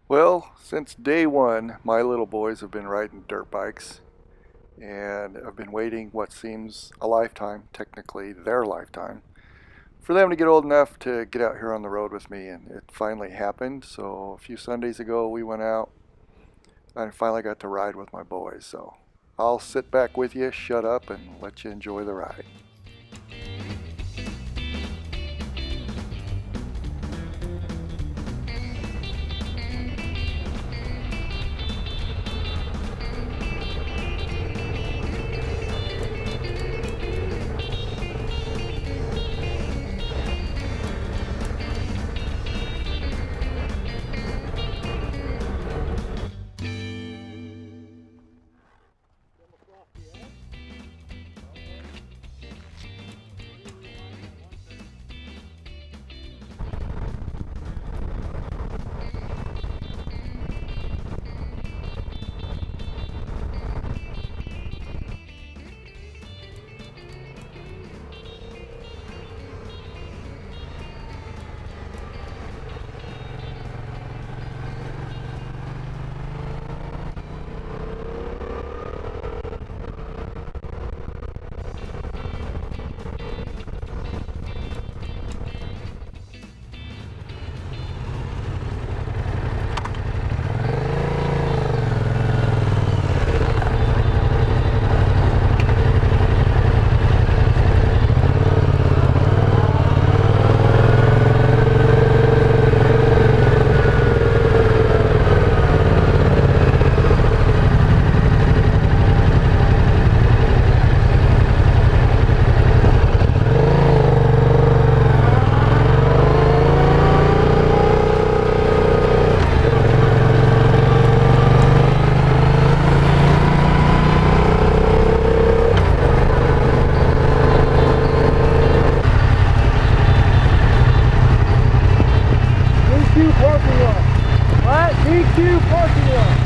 Well, since day one, my little boys have been riding dirt bikes, and I've been waiting what seems a lifetime, technically their lifetime, for them to get old enough to get out here on the road with me, and it finally happened. So a few Sundays ago, we went out, and I finally got to ride with my boys. So I'll sit back with you, shut up, and let you enjoy the ride. DQ parking lot.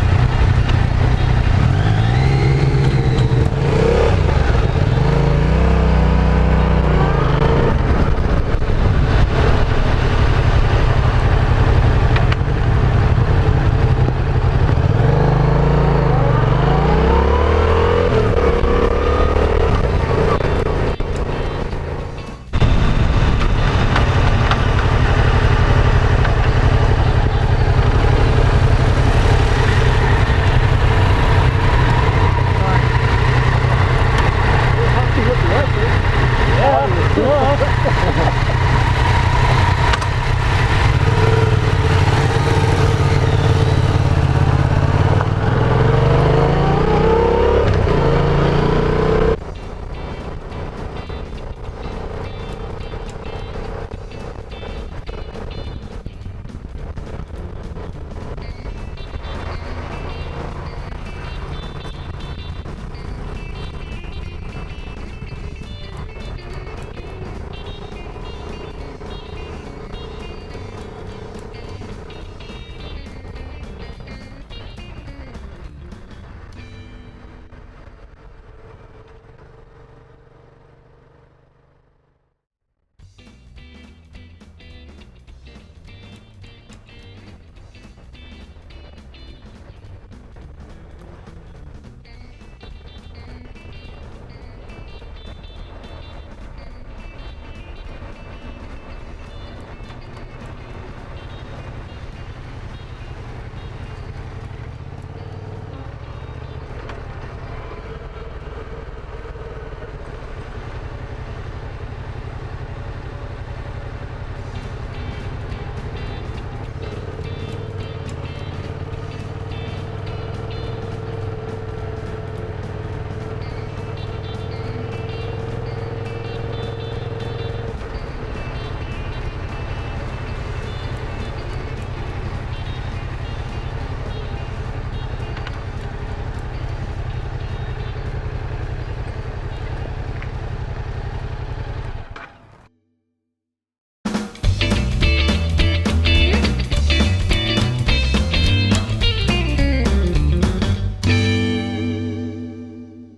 Yeah,